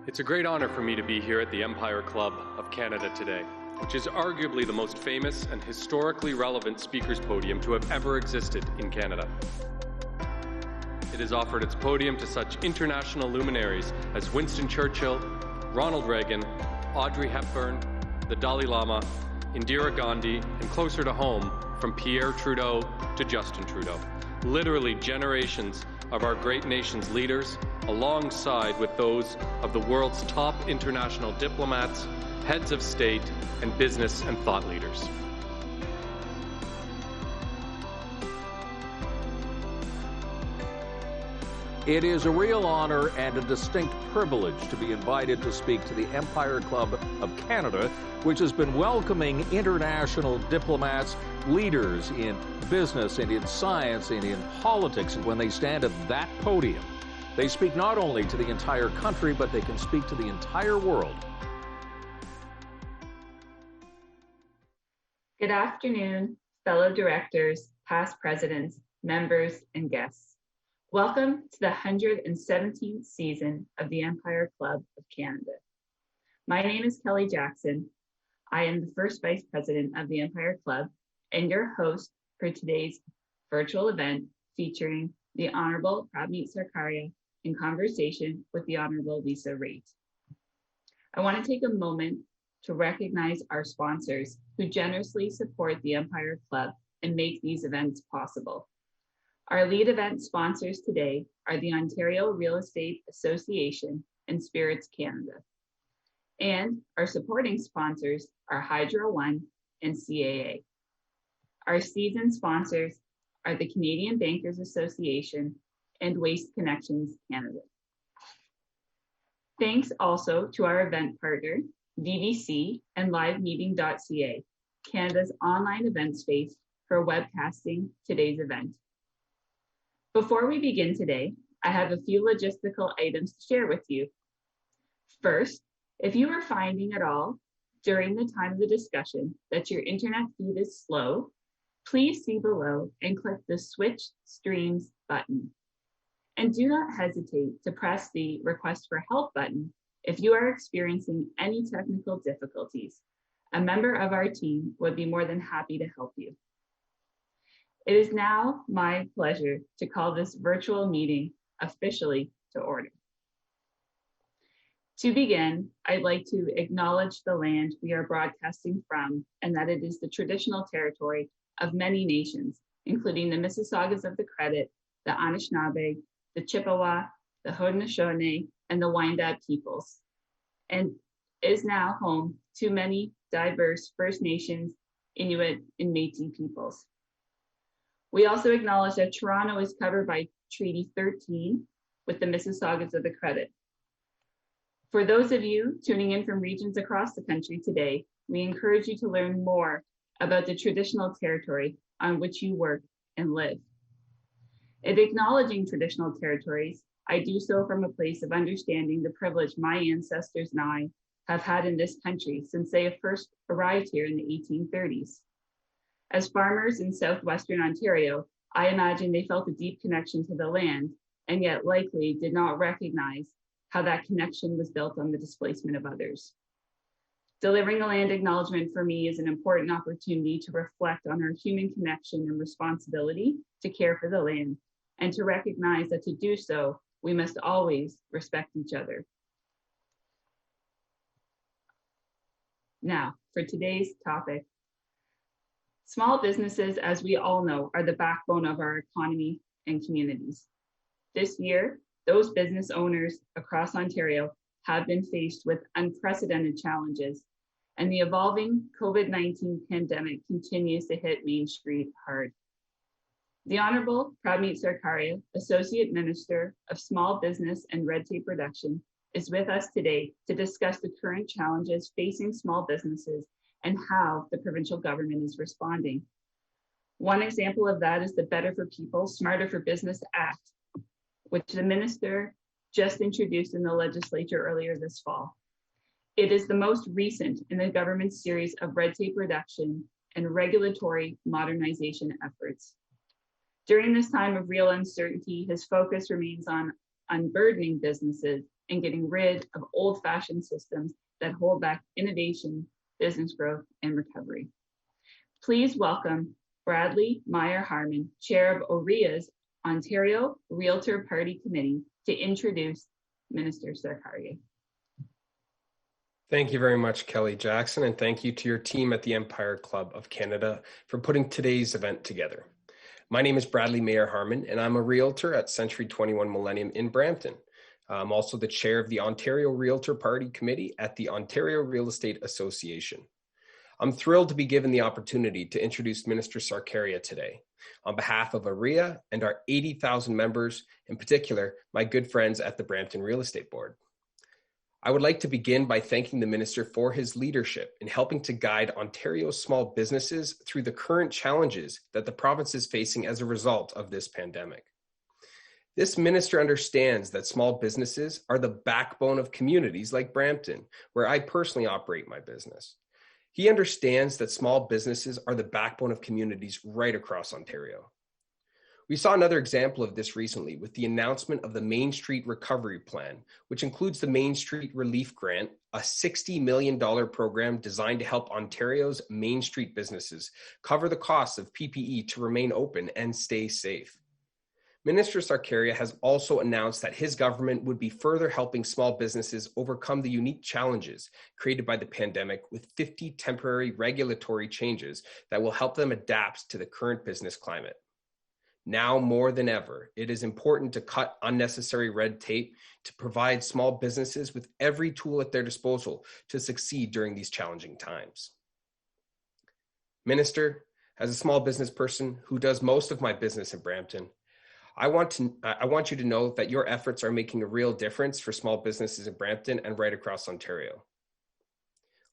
It's a great honor for me to be here at the Empire Club of Canada today, which is arguably the most famous and historically relevant speakers podium to have ever existed in Canada. It has offered its podium to such international luminaries as Winston Churchill, Ronald Reagan, Audrey Hepburn, the Dalai Lama, Indira Gandhi, and closer to home, from Pierre Trudeau to Justin Trudeau. Literally generations of our great nation's leaders, alongside with those of the world's top international diplomats, heads of state, and business and thought leaders. It is a real honor and a distinct privilege to be invited to speak to the Empire Club of Canada, which has been welcoming international diplomats, leaders in business and in science and in politics. And when they stand at that podium, they speak not only to the entire country, but they can speak to the entire world. Good afternoon, fellow directors, past presidents, members, and guests. Welcome to the 117th season of the Empire Club of Canada. My name is Kelly Jackson. I am the first vice president of the Empire Club and your host for today's virtual event featuring the Honourable Prabmeet Sarkaria in conversation with the Honourable Lisa Raitt. I want to take a moment to recognize our sponsors who generously support the Empire Club and make these events possible. Our lead event sponsors today are the Ontario Real Estate Association and Spirits Canada. And our supporting sponsors are Hydro One and CAA. Our season sponsors are the Canadian Bankers Association and Waste Connections Canada. Thanks also to our event partner, DVC and livemeeting.ca, Canada's online event space for webcasting today's event. Before we begin today, I have a few logistical items to share with you. First, if you are finding at all during the time of the discussion that your internet feed is slow, please see below and click the Switch Streams button. And do not hesitate to press the Request for Help button if you are experiencing any technical difficulties. A member of our team would be more than happy to help you. It is now my pleasure to call this virtual meeting officially to order. To begin, I'd like to acknowledge the land we are broadcasting from and that it is the traditional territory of many nations, including the Mississaugas of the Credit, the Anishinaabe, the Chippewa, the Haudenosaunee, and the Wendat peoples, and is now home to many diverse First Nations, Inuit, and Métis peoples. We also acknowledge that Toronto is covered by Treaty 13 with the Mississaugas of the Credit. For those of you tuning in from regions across the country today, we encourage you to learn more about the traditional territory on which you work and live. In acknowledging traditional territories, I do so from a place of understanding the privilege my ancestors and I have had in this country since they first arrived here in the 1830s. As farmers in southwestern Ontario, I imagine they felt a deep connection to the land and yet likely did not recognize how that connection was built on the displacement of others. Delivering a land acknowledgement for me is an important opportunity to reflect on our human connection and responsibility to care for the land and to recognize that to do so, we must always respect each other. Now, for today's topic, small businesses, as we all know, are the backbone of our economy and communities. This year, those business owners across Ontario have been faced with unprecedented challenges, and the evolving COVID-19 pandemic continues to hit Main Street hard. The Honourable Prabmeet Sarkaria, Associate Minister of Small Business and Red Tape Reduction, is with us today to discuss the current challenges facing small businesses and how the provincial government is responding. One example of that is the Better for People, Smarter for Business Act, which the minister just introduced in the legislature earlier this fall. It is the most recent in the government's series of red tape reduction and regulatory modernization efforts. During this time of real uncertainty, his focus remains on unburdening businesses and getting rid of old-fashioned systems that hold back innovation, business growth, and recovery. Please welcome Bradley Meyer-Harman, Chair of OREA's Ontario Realtor Party Committee, to introduce Minister Sarkaria. Thank you very much, Kelly Jackson, and thank you to your team at the Empire Club of Canada for putting today's event together. My name is Bradley Meyer-Harman, and I'm a realtor at Century 21 Millennium in Brampton. I'm also the chair of the Ontario Realtor Party Committee at the Ontario Real Estate Association. I'm thrilled to be given the opportunity to introduce Minister Sarkaria today on behalf of OREA and our 80,000 members, in particular, my good friends at the Brampton Real Estate Board. I would like to begin by thanking the Minister for his leadership in helping to guide Ontario's small businesses through the current challenges that the province is facing as a result of this pandemic. This Minister understands that small businesses are the backbone of communities like Brampton, where I personally operate my business. He understands that small businesses are the backbone of communities right across Ontario. We saw another example of this recently with the announcement of the Main Street Recovery Plan, which includes the Main Street Relief Grant, a $60 million program designed to help Ontario's Main Street businesses cover the costs of PPE to remain open and stay safe. Minister Sarkaria has also announced that his government would be further helping small businesses overcome the unique challenges created by the pandemic with 50 temporary regulatory changes that will help them adapt to the current business climate. Now more than ever, it is important to cut unnecessary red tape to provide small businesses with every tool at their disposal to succeed during these challenging times. Minister, as a small business person who does most of my business in Brampton, I want you to know that your efforts are making a real difference for small businesses in Brampton and right across Ontario.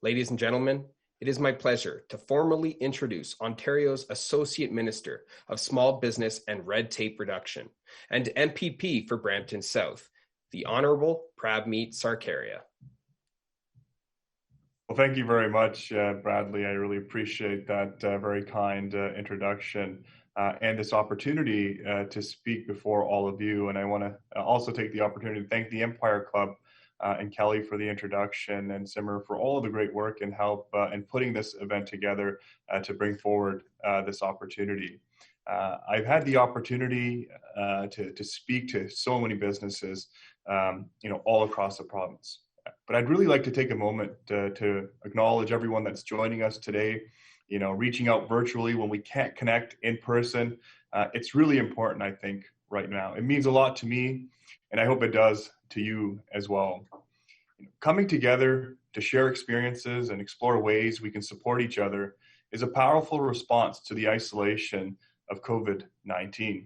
Ladies and gentlemen, it is my pleasure to formally introduce Ontario's Associate Minister of Small Business and Red Tape Reduction and MPP for Brampton South, the Honourable Prabmeet Sarkaria. Well, thank you very much, Bradley. I really appreciate that very kind introduction and this opportunity to speak before all of you. And I want to also take the opportunity to thank the Empire Club and Kelly for the introduction, and Simmer for all of the great work and help in putting this event together to bring forward this opportunity. I've had the opportunity to speak to so many businesses, all across the province. But I'd really like to take a moment to acknowledge everyone that's joining us today, reaching out virtually when we can't connect in person. It's really important, I think, right now. It means a lot to me, and I hope it does to you as well. Coming together to share experiences and explore ways we can support each other is a powerful response to the isolation of COVID-19.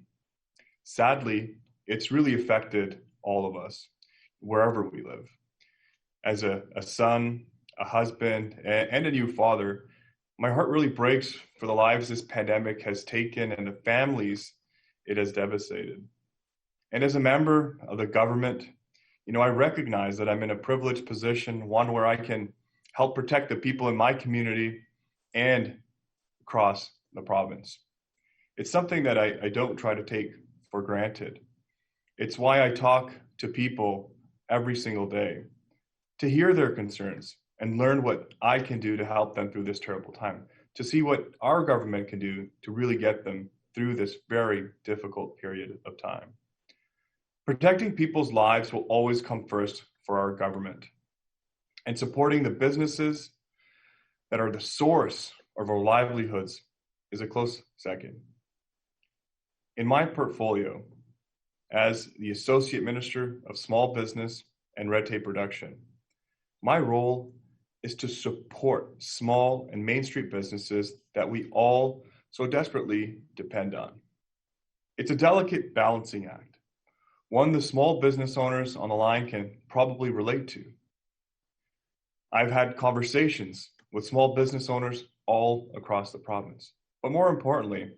Sadly, it's really affected all of us, wherever we live. As a son, a husband, and a new father, my heart really breaks for the lives this pandemic has taken and the families it has devastated. And as a member of the government, I recognize that I'm in a privileged position, one where I can help protect the people in my community and across the province. It's something that I don't try to take for granted. It's why I talk to people every single day to hear their concerns and learn what I can do to help them through this terrible time, to see what our government can do to really get them through this very difficult period of time. Protecting people's lives will always come first for our government, and supporting the businesses that are the source of our livelihoods is a close second. In my portfolio, as the Associate Minister of Small Business and Red Tape Reduction, my role is to support small and Main Street businesses that we all so desperately depend on. It's a delicate balancing act, one the small business owners on the line can probably relate to. I've had conversations with small business owners all across the province. But more importantly,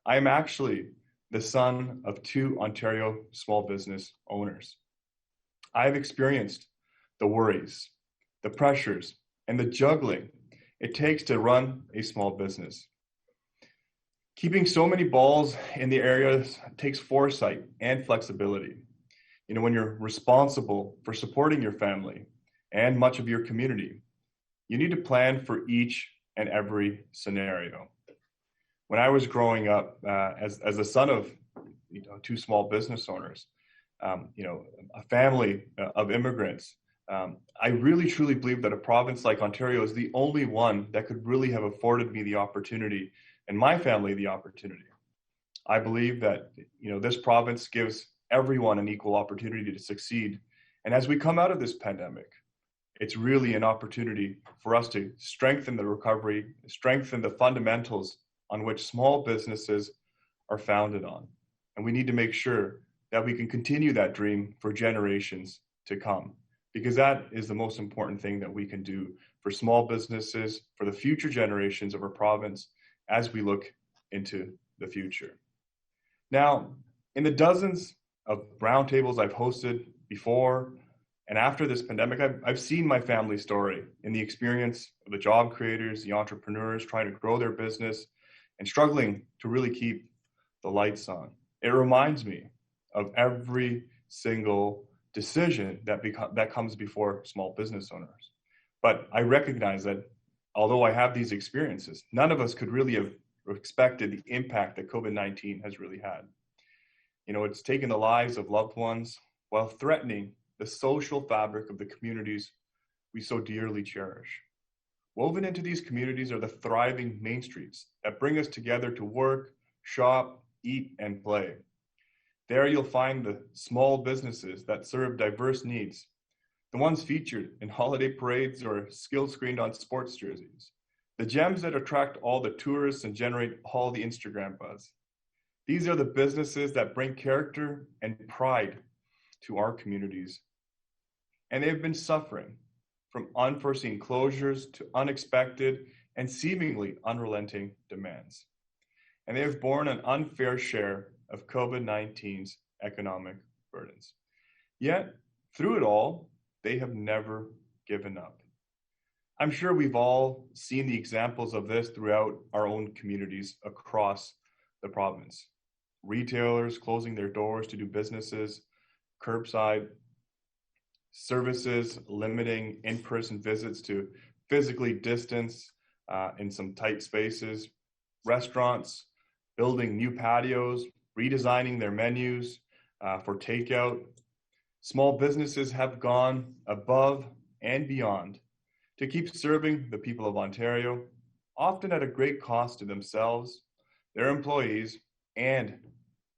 I am actually the son of 2 Ontario small business owners. I've experienced the worries, the pressures, and the juggling it takes to run a small business. Keeping so many balls in the areas takes foresight and flexibility. When you're responsible for supporting your family and much of your community, you need to plan for each and every scenario. When I was growing up as the son of two small business owners, a family of immigrants, I really truly believe that a province like Ontario is the only one that could really have afforded me the opportunity and my family the opportunity. I believe that this province gives everyone an equal opportunity to succeed. And as we come out of this pandemic, it's really an opportunity for us to strengthen the recovery, strengthen the fundamentals on which small businesses are founded on. And we need to make sure that we can continue that dream for generations to come, because that is the most important thing that we can do for small businesses, for the future generations of our province as we look into the future. Now, in the dozens of roundtables I've hosted before and after this pandemic, I've seen my family story in the experience of the job creators, the entrepreneurs trying to grow their business and struggling to really keep the lights on. It reminds me of every single decision that comes before small business owners. But I recognize that although I have these experiences, none of us could really have expected the impact that COVID-19 has really had. It's taken the lives of loved ones while threatening the social fabric of the communities we so dearly cherish. Woven into these communities are the thriving main streets that bring us together to work, shop, eat, and play. There you'll find the small businesses that serve diverse needs, the ones featured in holiday parades or skill screened on sports jerseys, the gems that attract all the tourists and generate all the Instagram buzz. These are the businesses that bring character and pride to our communities. And they've been suffering from unforeseen closures to unexpected and seemingly unrelenting demands. And they have borne an unfair share of COVID-19's economic burdens. Yet, through it all, they have never given up. I'm sure we've all seen the examples of this throughout our own communities across the province. Retailers closing their doors to do businesses, curbside services limiting in-person visits to physically distance in some tight spaces, restaurants building new patios, redesigning their menus for takeout. Small businesses have gone above and beyond to keep serving the people of Ontario, often at a great cost to themselves, their employees, and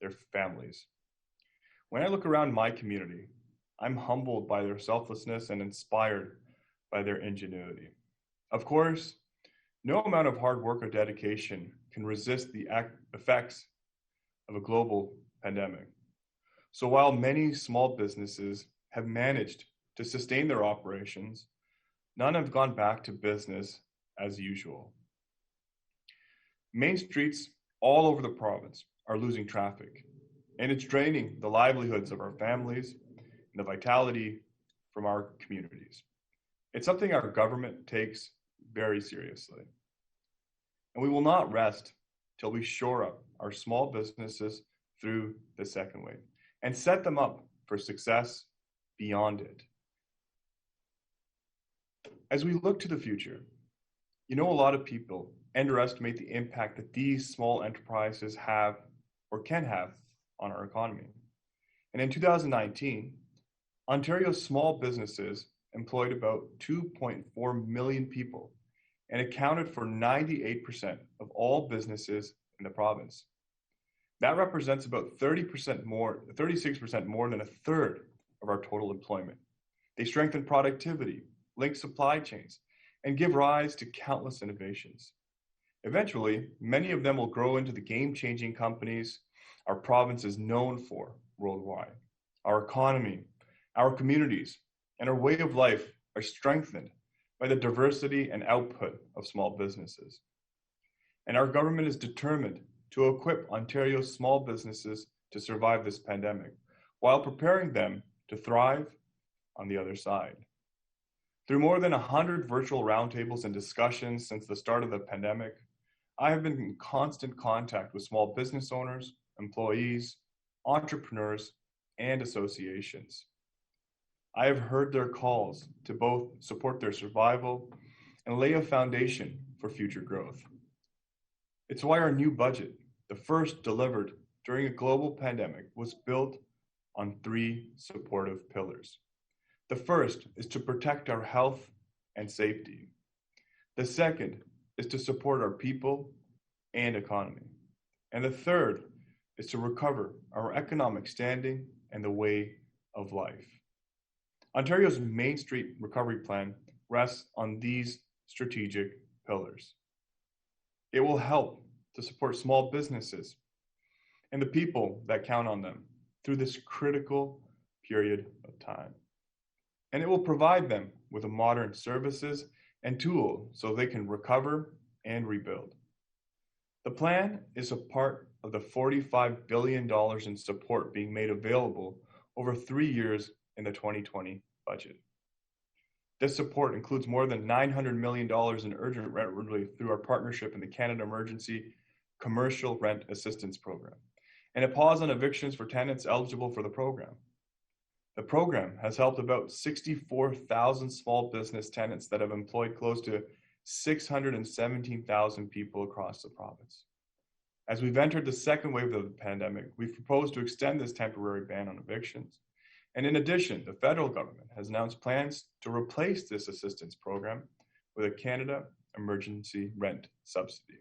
their families. When I look around my community, I'm humbled by their selflessness and inspired by their ingenuity. Of course, no amount of hard work or dedication can resist the effects of a global pandemic. So while many small businesses have managed to sustain their operations, none have gone back to business as usual. Main streets all over the province are losing traffic, and it's draining the livelihoods of our families and the vitality from our communities. It's something our government takes very seriously. And we will not rest till we shore up our small businesses through the second wave and set them up for success beyond it. As we look to the future, a lot of people underestimate the impact that these small enterprises have or can have on our economy. And in 2019, Ontario's small businesses employed about 2.4 million people and accounted for 98% of all businesses in the province. That represents about 36% more than a third of our total employment. They strengthen productivity, link supply chains, and give rise to countless innovations. Eventually, many of them will grow into the game-changing companies our province is known for worldwide. Our economy, our communities, and our way of life are strengthened by the diversity and output of small businesses. And our government is determined to equip Ontario's small businesses to survive this pandemic, while preparing them to thrive on the other side. Through more than 100 virtual roundtables and discussions since the start of the pandemic, I have been in constant contact with small business owners, employees, entrepreneurs, and associations. I have heard their calls to both support their survival and lay a foundation for future growth. It's why our new budget, the first delivered during a global pandemic, was built on 3 supportive pillars. The first is to protect our health and safety. The second is to support our people and economy. And the third is to recover our economic standing and the way of life. Ontario's Main Street Recovery Plan rests on these strategic pillars. It will help to support small businesses and the people that count on them through this critical period of time. And it will provide them with a modern services and tool so they can recover and rebuild. The plan is a part of the $45 billion in support being made available over 3 years in the 2020 budget. This support includes more than $900 million in urgent rent relief through our partnership in the Canada Emergency Commercial Rent Assistance Program, and a pause on evictions for tenants eligible for the program. The program has helped about 64,000 small business tenants that have employed close to 617,000 people across the province. As we've entered the second wave of the pandemic, we've proposed to extend this temporary ban on evictions. And in addition, the federal government has announced plans to replace this assistance program with a Canada Emergency Rent Subsidy.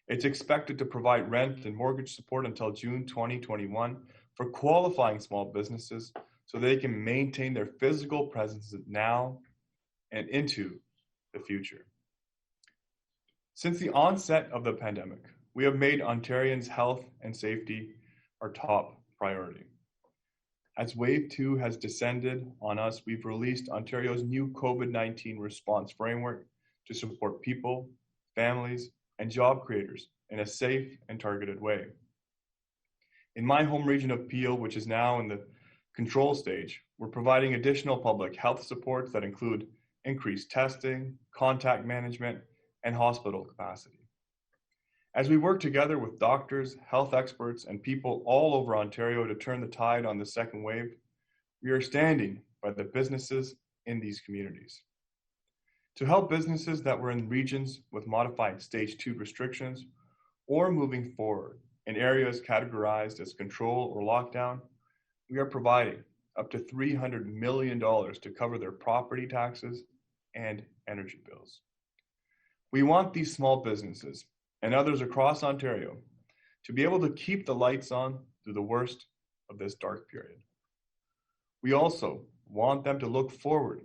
It's expected to provide rent and mortgage support until June 2021 for qualifying small businesses so they can maintain their physical presence now and into the future. Since the onset of the pandemic, we have made Ontarians' health and safety our top priority. As Wave 2 has descended on us, we've released Ontario's new COVID-19 response framework to support people, families, and job creators in a safe and targeted way. In my home region of Peel, which is now in the control stage, we're providing additional public health supports that include increased testing, contact management, and hospital capacity. As we work together with doctors, health experts, and people all over Ontario to turn the tide on the second wave, we are standing by the businesses in these communities. To help businesses that were in regions with modified stage 2 restrictions or moving forward in areas categorized as control or lockdown, we are providing up to $300 million to cover their property taxes and energy bills. We want these small businesses and others across Ontario to be able to keep the lights on through the worst of this dark period. We also want them to look forward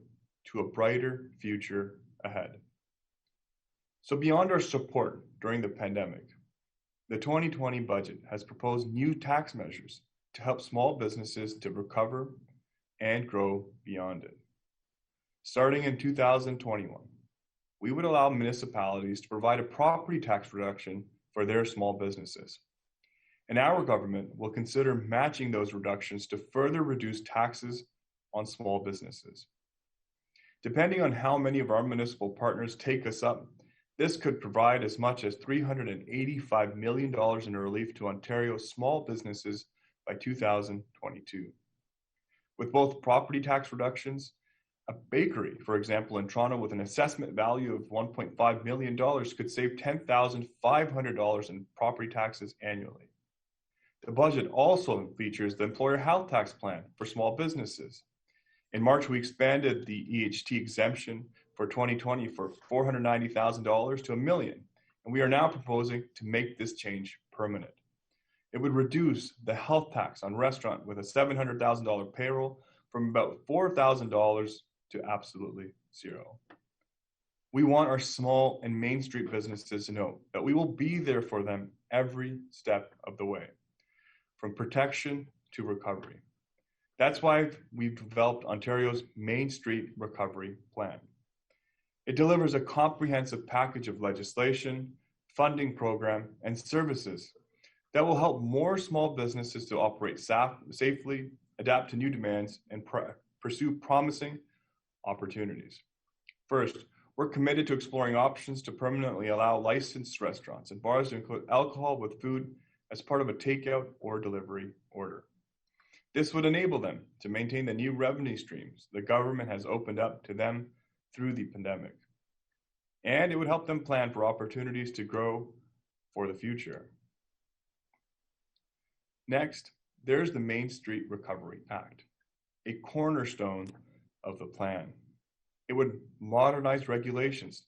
to a brighter future ahead. So beyond our support during the pandemic, the 2020 budget has proposed new tax measures to help small businesses to recover and grow beyond it. Starting in 2021, we would allow municipalities to provide a property tax reduction for their small businesses. And our government will consider matching those reductions to further reduce taxes on small businesses. Depending on how many of our municipal partners take us up, this could provide as much as $385 million in relief to Ontario's small businesses by 2022. With both property tax reductions, a bakery, for example, in Toronto with an assessment value of $1.5 million could save $10,500 in property taxes annually. The budget also features the employer health tax plan for small businesses. In March, we expanded the EHT exemption for 2020 for $490,000 to $1 million, and we are now proposing to make this change permanent. It would reduce the health tax on restaurant with a $700,000 payroll from about $4,000 to absolutely zero. We want our small and Main Street businesses to know that we will be there for them every step of the way, from protection to recovery. That's why we've developed Ontario's Main Street Recovery Plan. It delivers a comprehensive package of legislation, funding program, and services that will help more small businesses to operate safely, adapt to new demands, and pursue promising opportunities. First, we're committed to exploring options to permanently allow licensed restaurants and bars to include alcohol with food as part of a takeout or delivery order. This would enable them to maintain the new revenue streams the government has opened up to them through the pandemic. And it would help them plan for opportunities to grow for the future. Next, there's the Main Street Recovery Act, a cornerstone of the plan. It would modernize regulations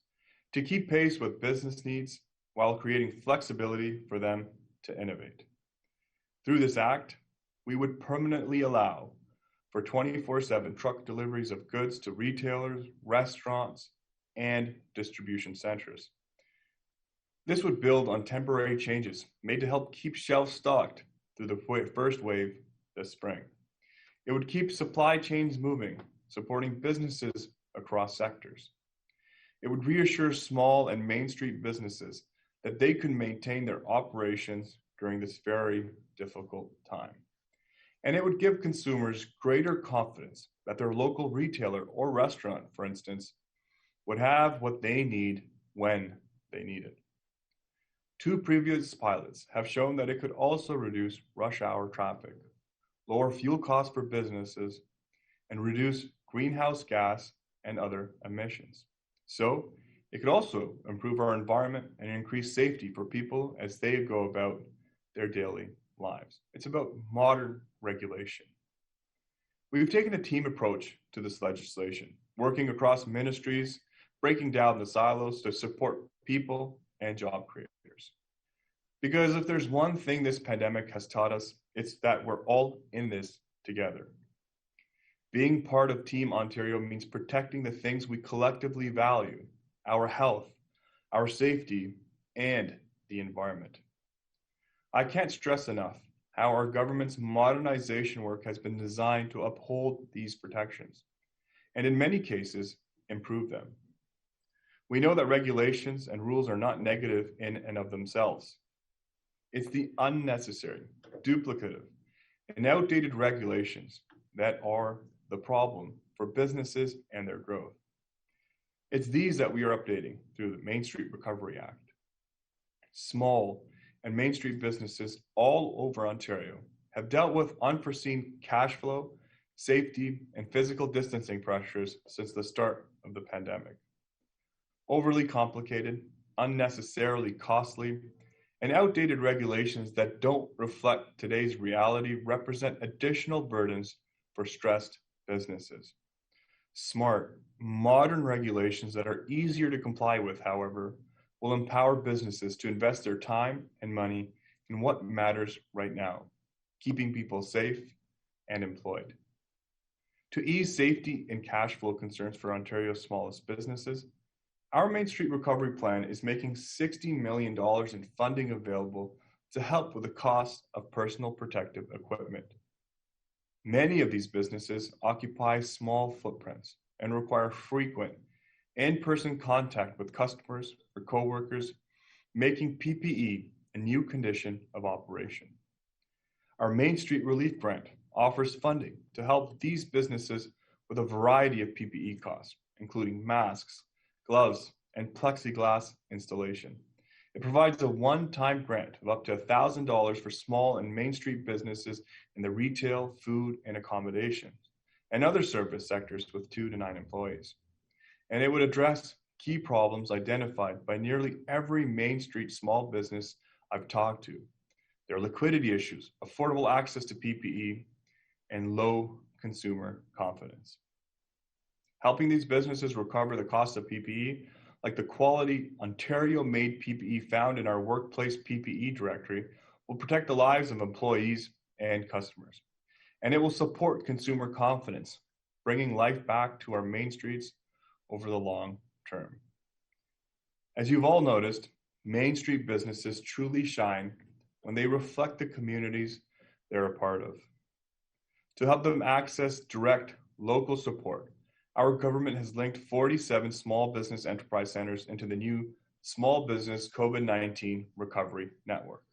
to keep pace with business needs while creating flexibility for them to innovate. Through this act, we would permanently allow for 24/7 truck deliveries of goods to retailers, restaurants, and distribution centers. This would build on temporary changes made to help keep shelves stocked through the first wave this spring. It would keep supply chains moving, supporting businesses across sectors. It would reassure small and Main Street businesses that they could maintain their operations during this very difficult time. And it would give consumers greater confidence that their local retailer or restaurant, for instance, would have what they need when they need it. 2 previous pilots have shown that it could also reduce rush hour traffic, lower fuel costs for businesses, and reduce greenhouse gas and other emissions. So it could also improve our environment and increase safety for people as they go about their daily lives. It's about modern regulation. We've taken a team approach to this legislation, working across ministries, breaking down the silos to support people and job creators. Because if there's one thing this pandemic has taught us, it's that we're all in this together. Being part of Team Ontario means protecting the things we collectively value: our health, our safety, and the environment. I can't stress enough how our government's modernization work has been designed to uphold these protections, and in many cases, improve them. We know that regulations and rules are not negative in and of themselves. It's the unnecessary, duplicative, and outdated regulations that are the problem for businesses and their growth. It's these that we are updating through the Main Street Recovery Act. Small and Main Street businesses all over Ontario have dealt with unforeseen cash flow, safety, and physical distancing pressures since the start of the pandemic. Overly complicated, unnecessarily costly, and outdated regulations that don't reflect today's reality represent additional burdens for stressed businesses. Smart, modern regulations that are easier to comply with, however, will empower businesses to invest their time and money in what matters right now, keeping people safe and employed. To ease safety and cash flow concerns for Ontario's smallest businesses, our Main Street Recovery Plan is making $60 million in funding available to help with the cost of personal protective equipment. Many of these businesses occupy small footprints and require frequent in-person contact with customers or coworkers, making PPE a new condition of operation. Our Main Street Relief Grant offers funding to help these businesses with a variety of PPE costs, including masks, gloves, and plexiglass installation. It provides a one-time grant of up to $1,000 for small and Main Street businesses in the retail, food, and accommodation, and other service sectors with 2 to 9 employees. And it would address key problems identified by nearly every Main Street small business I've talked to: their liquidity issues, affordable access to PPE, and low consumer confidence. Helping these businesses recover the cost of PPE, like the quality Ontario-made PPE found in our workplace PPE directory, will protect the lives of employees and customers. And it will support consumer confidence, bringing life back to our main streets over the long term. As you've all noticed, Main Street businesses truly shine when they reflect the communities they're a part of. To help them access direct local support, our government has linked 47 small business enterprise centers into the new Small Business COVID-19 Recovery Network.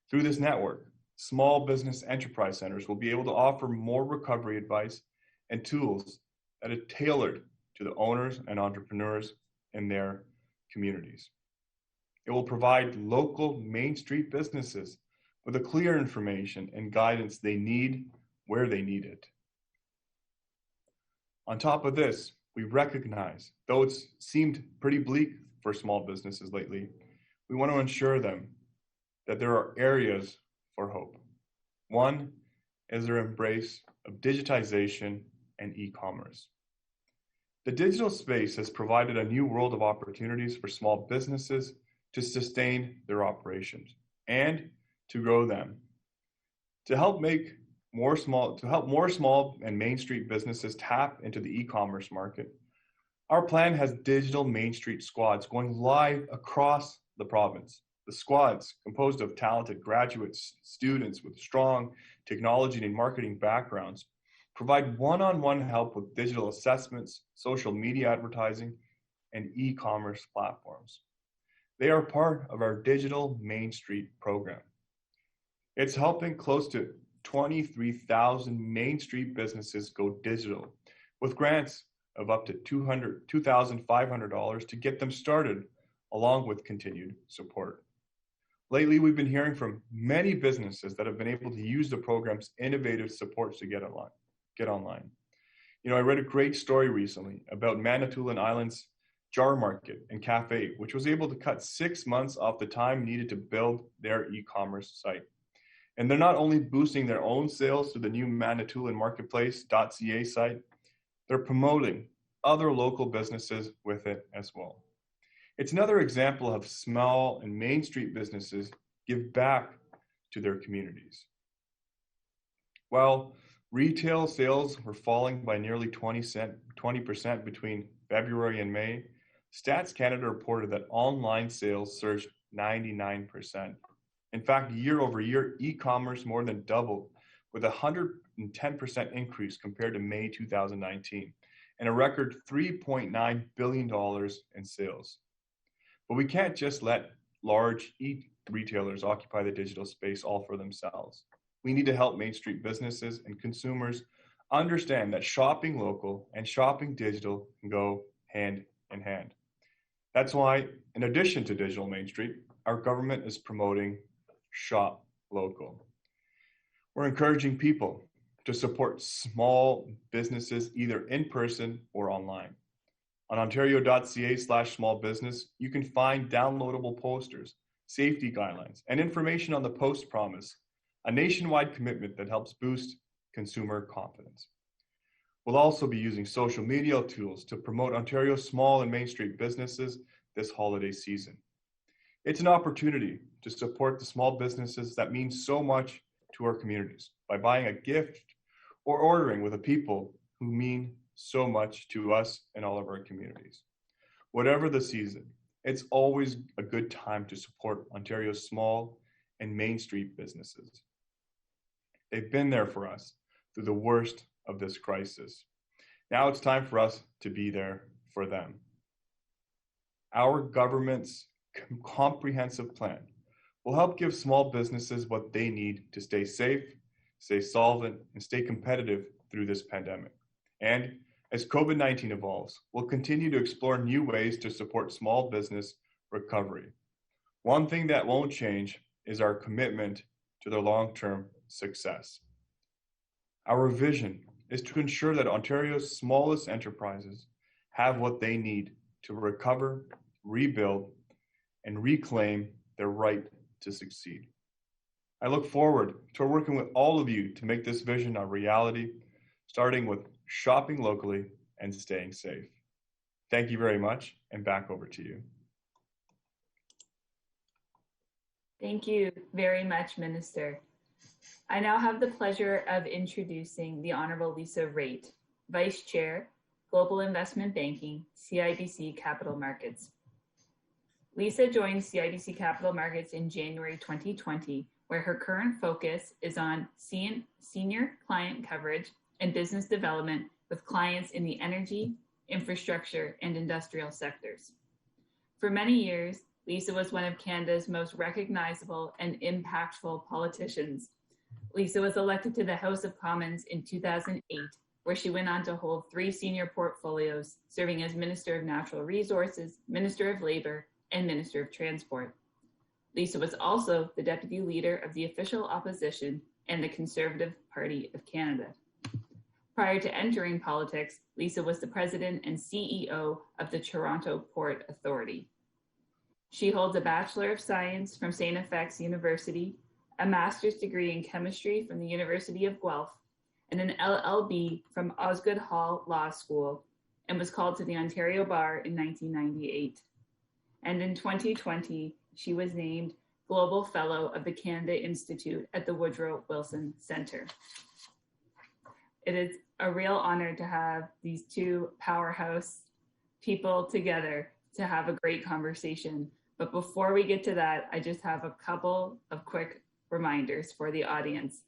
Through this network, small business enterprise centers will be able to offer more recovery advice and tools that are tailored to the owners and entrepreneurs in their communities. It will provide local Main Street businesses with the clear information and guidance they need where they need it. On top of this, we recognize, though it's seemed pretty bleak for small businesses lately, we want to ensure them that there are areas for hope. One is their embrace of digitization and e-commerce. The digital space has provided a new world of opportunities for small businesses to sustain their operations and to grow them. To help more small and Main Street businesses tap into the e-commerce market, our plan has digital Main Street squads going live across the province. The squads, composed of talented graduates, students with strong technology and marketing backgrounds, provide one-on-one help with digital assessments, social media advertising, and e-commerce platforms. They are part of our digital Main Street program. It's helping close to 23,000 Main Street businesses go digital, with grants of up to $2,500 to get them started, along with continued support. Lately, we've been hearing from many businesses that have been able to use the program's innovative supports to get online. I read a great story recently about Manitoulin Island's Jar Market and Cafe, which was able to cut 6 months off the time needed to build their e-commerce site. And they're not only boosting their own sales through the new Manitoulin Marketplace.ca site, they're promoting other local businesses with it as well. It's another example of small and Main Street businesses give back to their communities. While retail sales were falling by nearly 20% between February and May, Stats Canada reported that online sales surged 99%. In fact, year over year, e-commerce more than doubled, with a 110% increase compared to May 2019, and a record $3.9 billion in sales. But we can't just let large retailers occupy the digital space all for themselves. We need to help Main Street businesses and consumers understand that shopping local and shopping digital can go hand in hand. That's why, in addition to Digital Main Street, our government is promoting Shop Local. We're encouraging people to support small businesses either in person or online. On ontario.ca/small business, you can find downloadable posters, safety guidelines, and information on the Post Promise, a nationwide commitment that helps boost consumer confidence. We'll also be using social media tools to promote Ontario's small and Main Street businesses this holiday season. It's an opportunity to support the small businesses that mean so much to our communities by buying a gift or ordering with the people who mean so much to us and all of our communities. Whatever the season, it's always a good time to support Ontario's small and Main Street businesses. They've been there for us through the worst of this crisis. Now it's time for us to be there for them. Our government's comprehensive plan will help give small businesses what they need to stay safe, stay solvent, and stay competitive through this pandemic. And as COVID-19 evolves, we'll continue to explore new ways to support small business recovery. One thing that won't change is our commitment to their long-term success. Our vision is to ensure that Ontario's smallest enterprises have what they need to recover, rebuild, and reclaim their right to succeed. I look forward to working with all of you to make this vision a reality, starting with shopping locally and staying safe. Thank you very much, and back over to you. Thank you very much, Minister. I now have the pleasure of introducing the Honourable Lisa Raitt, Vice Chair, Global Investment Banking, CIBC Capital Markets. Lisa joined CIBC Capital Markets in January 2020, where her current focus is on senior client coverage and business development with clients in the energy, infrastructure, and industrial sectors. For many years, Lisa was one of Canada's most recognizable and impactful politicians. Lisa was elected to the House of Commons in 2008, where she went on to hold 3 senior portfolios, serving as Minister of Natural Resources, Minister of Labour, and Minister of Transport. Lisa was also the Deputy Leader of the Official Opposition and the Conservative Party of Canada. Prior to entering politics, Lisa was the president and CEO of the Toronto Port Authority. She holds a Bachelor of Science from St. FX University, a master's degree in chemistry from the University of Guelph, and an LLB from Osgoode Hall Law School, and was called to the Ontario Bar in 1998. And in 2020, she was named Global Fellow of the Canada Institute at the Woodrow Wilson Centre. It is a real honor to have these two powerhouse people together to have a great conversation. But before we get to that, I just have a couple of quick reminders for the audience.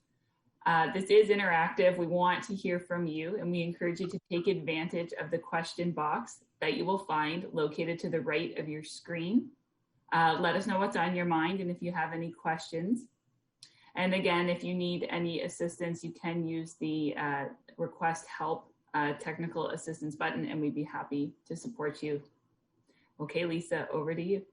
This is interactive. We want to hear from you, and we encourage you to take advantage of the question box that you will find located to the right of your screen. Let us know what's on your mind and if you have any questions. And again, if you need any assistance, you can use the request help technical assistance button, and we'd be happy to support you. Okay, Lisa, over to you.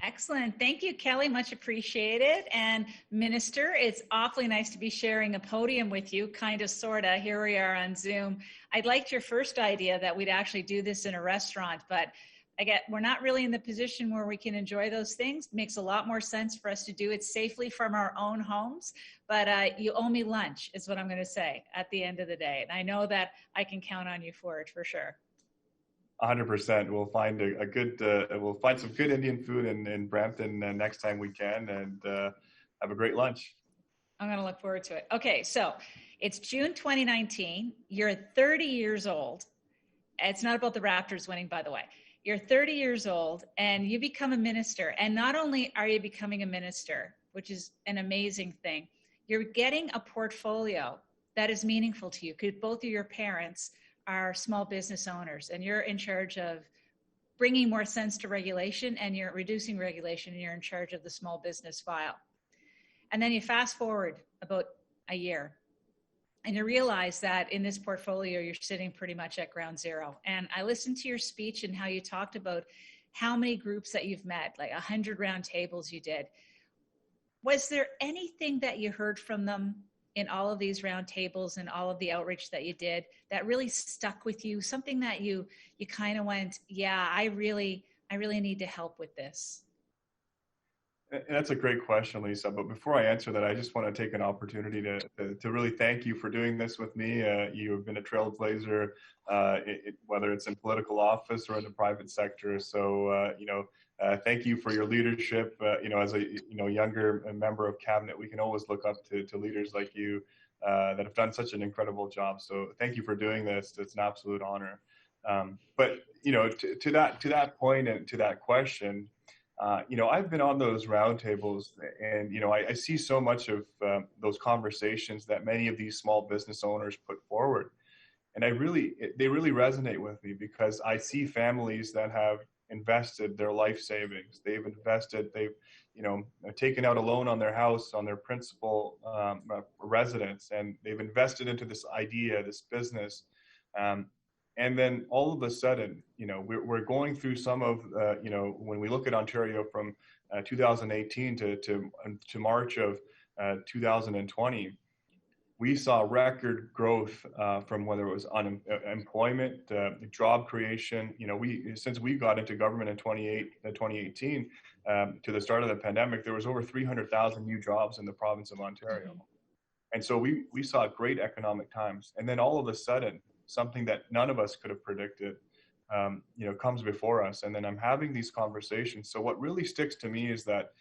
Excellent. Thank you, Kelly. Much appreciated. And Minister, it's awfully nice to be sharing a podium with you, kind of, sort of. Here we are on Zoom. I liked your first idea that we'd actually do this in a restaurant, but we're not really in the position where we can enjoy those things. It makes a lot more sense for us to do it safely from our own homes. But you owe me lunch, is what I'm going to say at the end of the day. And I know that I can count on you for it, for sure. 100%. We'll find we'll find some good Indian food in Brampton next time we can, and have a great lunch. I'm going to look forward to it. Okay, so it's June 2019. You're 30 years old. It's not about the Raptors winning, by the way. You're 30 years old and you become a minister. And not only are you becoming a minister, which is an amazing thing, you're getting a portfolio that is meaningful to you because both of your parents are small business owners, and you're in charge of bringing more sense to regulation, and you're reducing regulation, and you're in charge of the small business file. And then you fast forward about a year, and you realize that in this portfolio, you're sitting pretty much at ground zero. And I listened to your speech and how you talked about how many groups that you've met, like 100 round tables you did. Was there anything that you heard from them in all of these round tables and all of the outreach that you did that really stuck with you? Something that you kind of went, yeah, I really need to help with this. And that's a great question, Lisa. But before I answer that, I just want to take an opportunity to really thank you for doing this with me. You have been a trailblazer, whether it's in political office or in the private sector. So, thank you for your leadership. As a younger member of cabinet, we can always look up to leaders like you that have done such an incredible job. So thank you for doing this. It's an absolute honor. But to that point and to that question, I've been on those roundtables, and I see so much of those conversations that many of these small business owners put forward, and they really resonate with me because I see families that have invested their life savings. They've taken out a loan on their house, on their principal residence, and they've invested into this idea, this business. And then all of a sudden, we're going through some of, when we look at Ontario from 2018 to March of 2020, we saw record growth from whether it was unemployment, job creation. Since we got into government in 2018 to the start of the pandemic, there was over 300,000 new jobs in the province of Ontario. And so we saw great economic times. And then all of a sudden, something that none of us could have predicted, comes before us. And then I'm having these conversations. So what really sticks to me is that,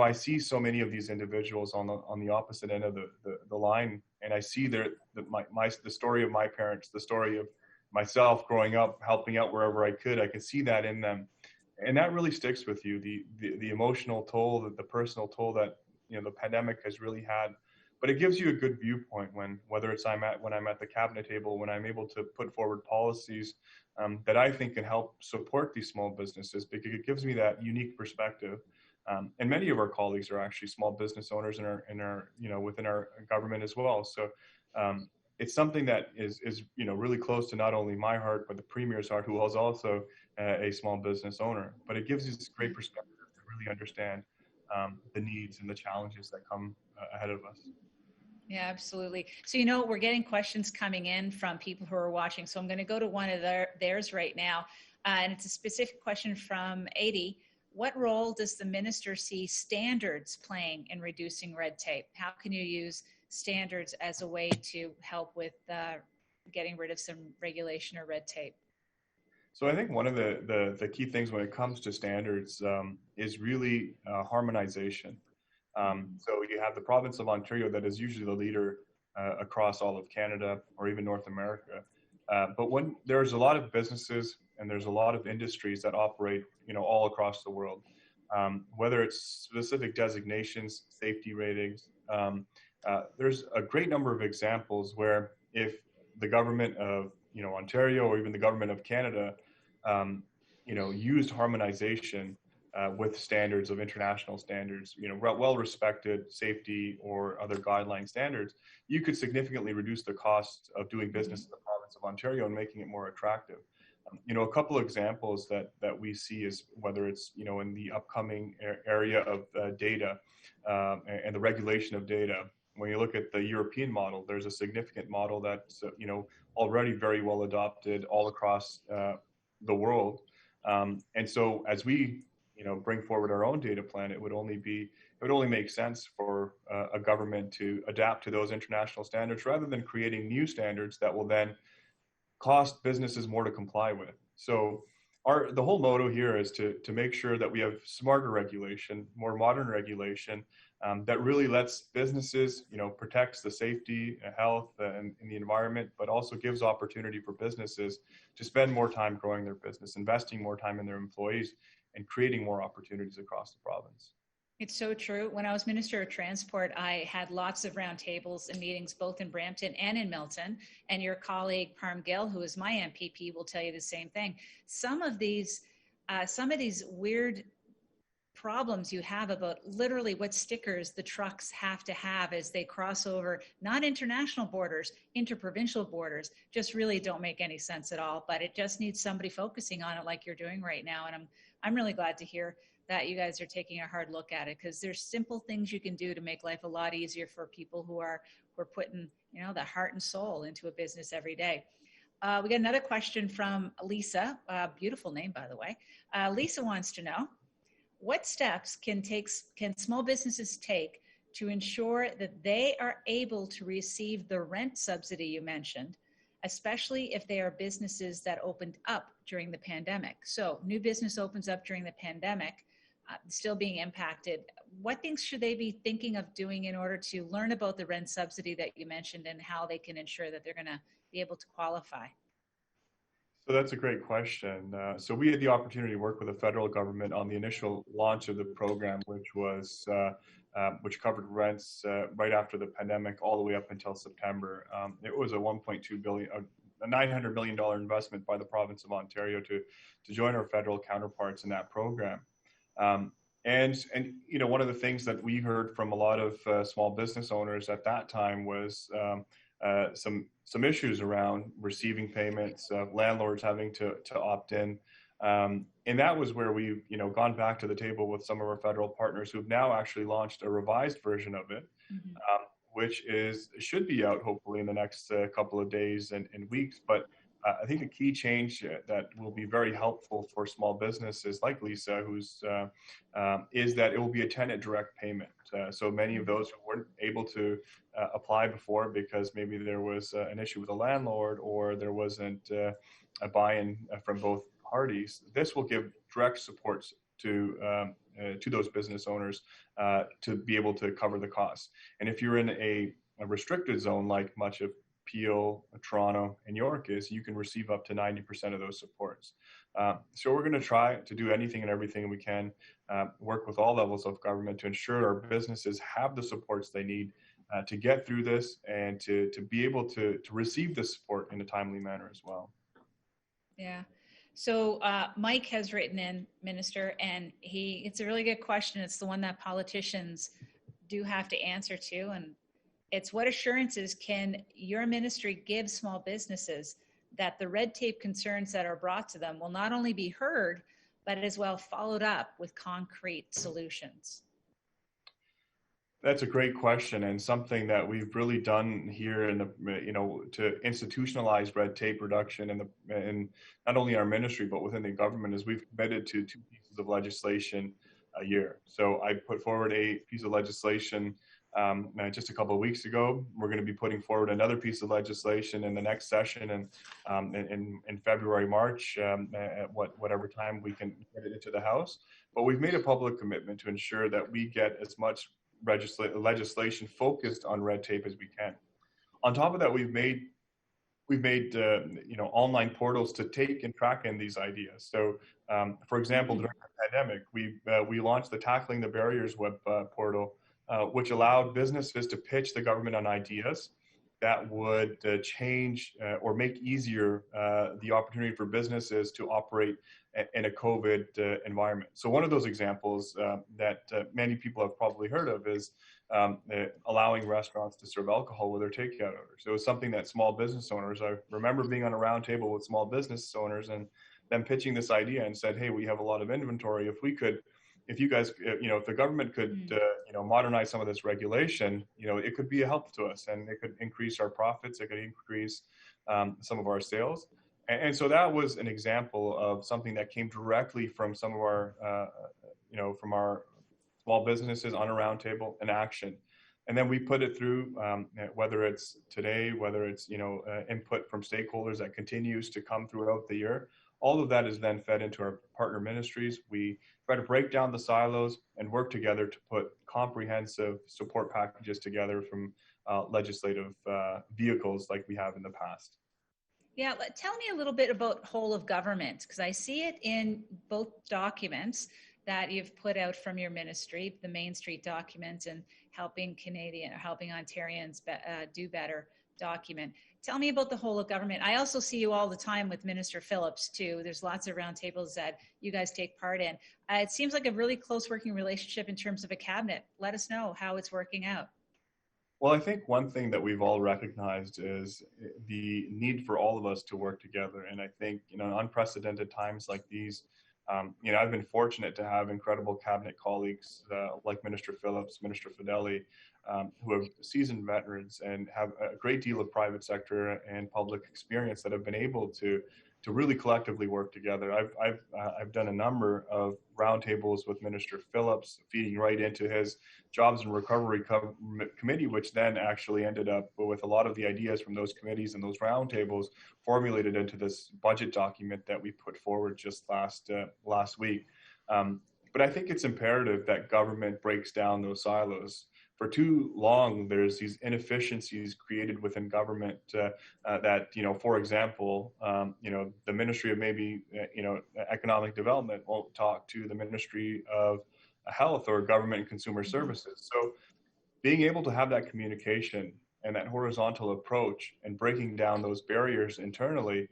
I see so many of these individuals on the opposite end of the line, and I see the story of my parents, the story of myself growing up, helping out wherever I could. I can see that in them, and that really sticks with you. The emotional toll, the personal toll that the pandemic has really had. But it gives you a good viewpoint whether it's when I'm at the cabinet table, when I'm able to put forward policies that I think can help support these small businesses, because it gives me that unique perspective. And many of our colleagues are actually small business owners in our within our government as well. So it's something that is really close to not only my heart, but the Premier's heart, who is also a small business owner. But it gives you this great perspective to really understand the needs and the challenges that come ahead of us. Yeah, absolutely. So, we're getting questions coming in from people who are watching. So I'm going to go to one of theirs right now. And it's a specific question from 80. What role does the minister see standards playing in reducing red tape? How can you use standards as a way to help with getting rid of some regulation or red tape? So I think one of the key things when it comes to standards is really harmonization. So you have the province of Ontario that is usually the leader across all of Canada or even North America. But when there's a lot of businesses and there's a lot of industries that operate, all across the world, whether it's specific designations, safety ratings, there's a great number of examples where if the government of, Ontario or even the government of Canada, used harmonization with standards of international standards, well-respected safety or other guideline standards, you could significantly reduce the cost of doing business in the province of Ontario and making it more attractive. A couple of examples that we see is whether it's, in the upcoming area of data and the regulation of data. When you look at the European model, there's a significant model that's, already very well adopted all across the world. And so as we, bring forward our own data plan, it would only make sense for a government to adapt to those international standards rather than creating new standards that will then cost businesses more to comply with. So the whole motto here is to make sure that we have smarter regulation, more modern regulation that really lets businesses, protects the safety, health, and the environment, but also gives opportunity for businesses to spend more time growing their business, investing more time in their employees, and creating more opportunities across the province. It's so true. When I was Minister of Transport, I had lots of roundtables and meetings both in Brampton and in Milton. And your colleague Parm Gill, who is my MPP, will tell you the same thing. Some of these weird problems you have about literally what stickers the trucks have to have as they cross over, not international borders, interprovincial borders, just really don't make any sense at all. But it just needs somebody focusing on it like you're doing right now. And I'm really glad to hear that you guys are taking a hard look at it, because there's simple things you can do to make life a lot easier for people who are putting, the heart and soul into a business every day. We got another question from Lisa, beautiful name, by the way. Lisa wants to know, what steps can small businesses take to ensure that they are able to receive the rent subsidy you mentioned, especially if they are businesses that opened up during the pandemic? So new business opens up during the pandemic, still being impacted. What things should they be thinking of doing in order to learn about the rent subsidy that you mentioned and how they can ensure that they're going to be able to qualify? So that's a great question. So we had the opportunity to work with the federal government on the initial launch of the program, which covered rents right after the pandemic all the way up until September. It was a $1.2 billion, a $900 million investment by the province of Ontario to join our federal counterparts in that program. And one of the things that we heard from a lot of small business owners at that time was some issues around receiving payments, landlords having to opt in. And that was where we've gone back to the table with some of our federal partners who've now actually launched a revised version of it, which should be out hopefully in the next couple of days and weeks. But I think a key change that will be very helpful for small businesses like Lisa, is that it will be a tenant direct payment. So many of those who weren't able to apply before because maybe there was an issue with a landlord or there wasn't a buy-in from both parties, this will give direct supports to those business owners to be able to cover the costs. And if you're in a restricted zone like much of Peel, Toronto, and York is, you can receive up to 90% of those supports. So we're going to try to do anything and everything we can, work with all levels of government to ensure our businesses have the supports they need to get through this and to be able to receive the support in a timely manner as well. Yeah. So Mike has written in, Minister, and it's a really good question. It's the one that politicians do have to answer to, and it's what assurances can your ministry give small businesses that the red tape concerns that are brought to them will not only be heard, but as well followed up with concrete solutions? That's a great question, and something that we've really done here in the, to institutionalize red tape reduction in not only our ministry but within the government, is we've committed to 2 pieces of legislation a year. So I put forward a piece of legislation just a couple of weeks ago. We're going to be putting forward another piece of legislation in the next session, and in February, March, at whatever time we can get it into the House. But we've made a public commitment to ensure that we get as much legislation focused on red tape as we can. On top of that, we've made online portals to take and track in these ideas. So, for example, during the pandemic, we launched the Tackling the Barriers web portal, which allowed businesses to pitch the government on ideas that would change or make easier the opportunity for businesses to operate in a COVID environment. So one of those examples that many people have probably heard of is allowing restaurants to serve alcohol with their takeout orders. It was something that small business owners, I remember being on a round table with small business owners and them pitching this idea and said, hey, we have a lot of inventory. If you guys, if the government could, modernize some of this regulation, it could be a help to us, and it could increase our profits. It could increase some of our sales. And so that was an example of something that came directly from some of our, from our small businesses on a roundtable in action. And then we put it through, whether it's today, whether it's, input from stakeholders that continues to come throughout the year. All of that is then fed into our partner ministries. We try to break down the silos and work together to put comprehensive support packages together from legislative vehicles like we have in the past. Yeah, tell me a little bit about whole of government, because I see it in both documents that you've put out from your ministry, the Main Street document and helping Ontarians do better document. Tell me about the whole of government. I also see you all the time with Minister Phillips too. There's lots of roundtables that you guys take part in. It seems like a really close working relationship in terms of a cabinet. Let us know how it's working out. Well, I think one thing that we've all recognized is the need for all of us to work together. And I think, in unprecedented times like these, I've been fortunate to have incredible cabinet colleagues like Minister Phillips, Minister Fedeli, who are seasoned veterans and have a great deal of private sector and public experience that have been able to really collectively work together. I've done a number of roundtables with Minister Phillips, feeding right into his Jobs and Recovery Committee, which then actually ended up with a lot of the ideas from those committees and those roundtables formulated into this budget document that we put forward just last week. But I think it's imperative that government breaks down those silos. For too long, there's these inefficiencies created within government that, for example, the Ministry of Economic Development won't talk to the Ministry of Health or Government and Consumer Services. So being able to have that communication and that horizontal approach and breaking down those barriers internally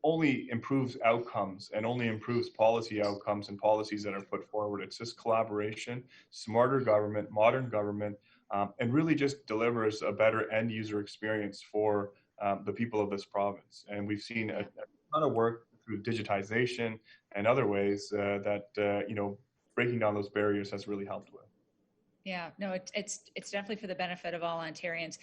only improves outcomes and only improves policy outcomes and policies that are put forward. It's just collaboration, smarter government, modern government, and really just delivers a better end user experience for the people of this province. And we've seen a ton of work through digitization and other ways that breaking down those barriers has really helped with. Yeah, no, it's definitely for the benefit of all Ontarians.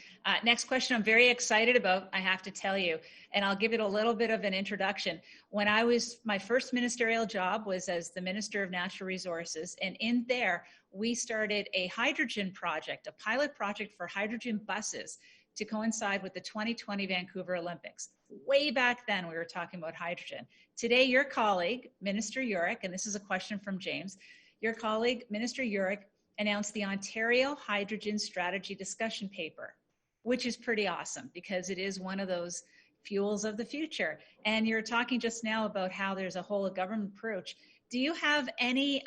Next question I'm very excited about, I have to tell you, and I'll give it a little bit of an introduction. My first ministerial job was as the Minister of Natural Resources, and in there, we started a hydrogen project, a pilot project for hydrogen buses to coincide with the 2020 Vancouver Olympics. Way back then, we were talking about hydrogen. Today, your colleague, Minister Yurek, and this is a question from James, your colleague, Minister Yurek, announced the Ontario Hydrogen Strategy Discussion Paper, which is pretty awesome because it is one of those fuels of the future. And you're talking just now about how there's a whole of government approach. Do you have any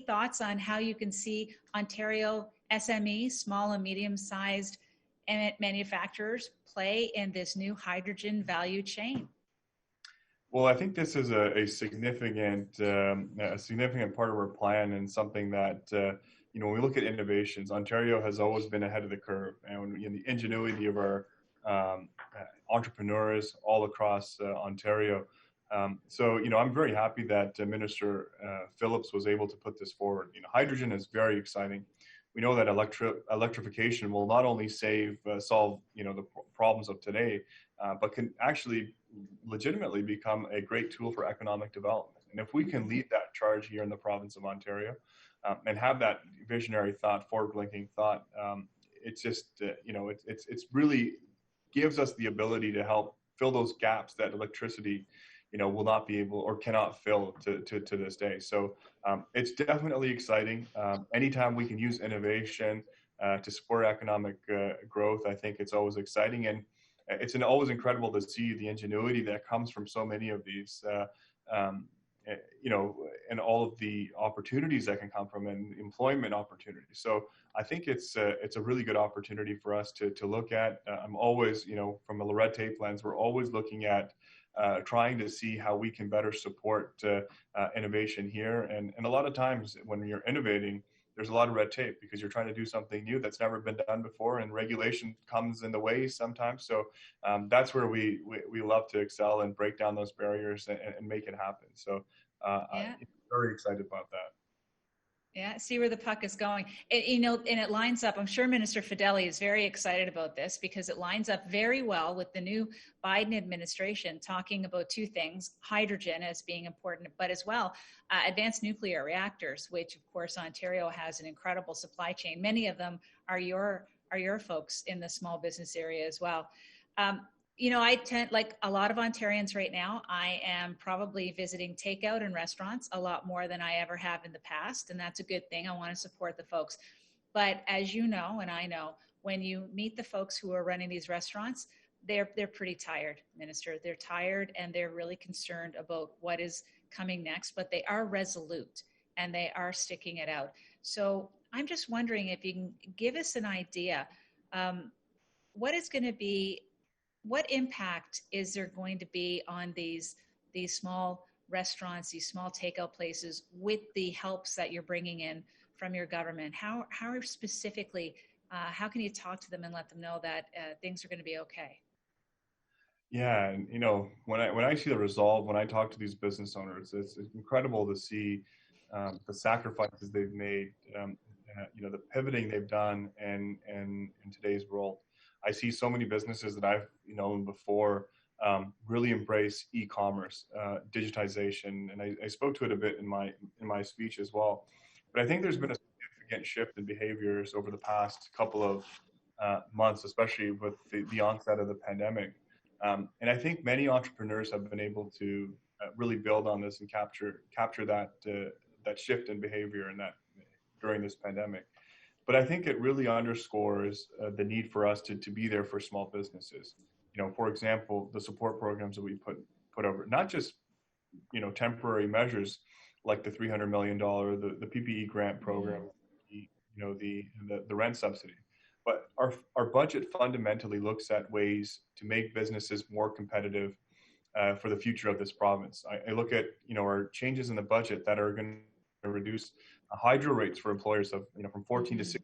thoughts on how you can see Ontario SME, small and medium-sized manufacturers, play in this new hydrogen value chain? Well, I think this is a significant part of our plan, and something that, when we look at innovations, Ontario has always been ahead of the curve, and the ingenuity of our entrepreneurs all across Ontario. So, I'm very happy that Minister Phillips was able to put this forward. Hydrogen is very exciting. we know that electrification will not only solve the problems of today, but can actually legitimately become a great tool for economic development. And if we can lead that charge here in the province of Ontario, and have that visionary thought, forward-blinking thought, it's just it's really gives us the ability to help fill those gaps that electricity will not be able or cannot fill to this day. So it's definitely exciting. Anytime we can use innovation to support economic growth, I think it's always exciting, and it's always incredible to see the ingenuity that comes from so many of these and all of the opportunities that can come from and employment opportunities. So I think it's a really good opportunity for us to look at. I'm always, from a red tape lens, we're always looking at trying to see how we can better support innovation here. And a lot of times when you're innovating, there's a lot of red tape because you're trying to do something new that's never been done before, and regulation comes in the way sometimes. So that's where we love to excel and break down those barriers and make it happen. So I'm very excited about that. Yeah, see where the puck is going. And it lines up. I'm sure Minister Fedeli is very excited about this because it lines up very well with the new Biden administration talking about two things: hydrogen as being important, but as well advanced nuclear reactors, which of course Ontario has an incredible supply chain. Many of them are your folks in the small business area as well. I tend, like a lot of Ontarians right now, I am probably visiting takeout and restaurants a lot more than I ever have in the past. And that's a good thing. I want to support the folks. But as you know, and I know, when you meet the folks who are running these restaurants, they're pretty tired, Minister. They're tired and they're really concerned about what is coming next, but they are resolute and they are sticking it out. So I'm just wondering if you can give us an idea, what impact is there going to be on these small restaurants, these small takeout places, with the helps that you're bringing in from your government? How specifically, how can you talk to them and let them know that things are going to be okay? Yeah, and when I see the resolve, when I talk to these business owners, it's incredible to see the sacrifices they've made, the pivoting they've done, and in today's world. I see so many businesses that I've known before really embrace e-commerce, digitization, and I spoke to it a bit in my speech as well. But I think there's been a significant shift in behaviors over the past couple of months, especially with the onset of the pandemic. And I think many entrepreneurs have been able to really build on this and capture that shift in behavior and that during this pandemic. But I think it really underscores the need for us to be there for small businesses. For example, the support programs that we put over, not just temporary measures like the $300 million, the PPE grant program, the rent subsidy, but our budget fundamentally looks at ways to make businesses more competitive for the future of this province. I look at our changes in the budget that are going to reduce hydro rates for employers of from 14 to 6%